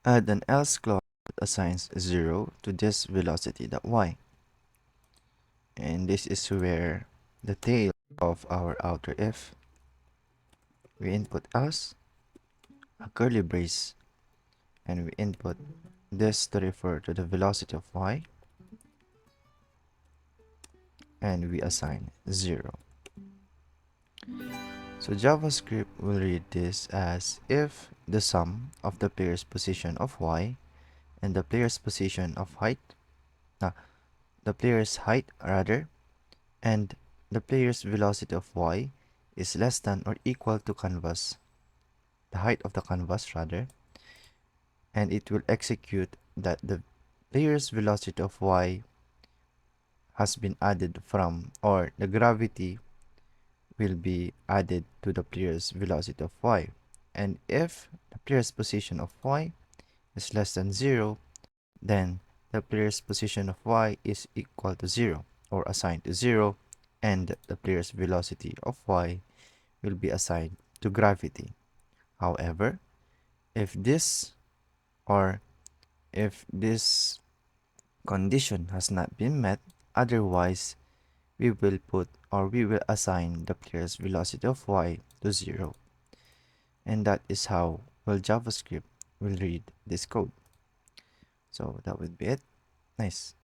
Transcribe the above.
Add an else clause that assigns 0 to this velocity.y. And this is where the tail of our outer if. We input else, a curly brace, and we input this to refer to the velocity of y, and we assign 0. So JavaScript will read this as if the sum of the player's position of y and the player's position of height, the player's height rather, and the player's velocity of y is less than or equal to canvas, the height of the canvas rather, and it will execute that the player's velocity of y has been added from, or the gravity will be added to the player's velocity of y. And if the player's position of y is less than 0, then the player's position of y is equal to 0 or assigned to 0, and the player's velocity of y will be assigned to gravity. However, if this or if this condition has not been met, otherwise we will put or we will assign the player's velocity of y to 0. And that is how JavaScript will read this code. So that would be it. Nice.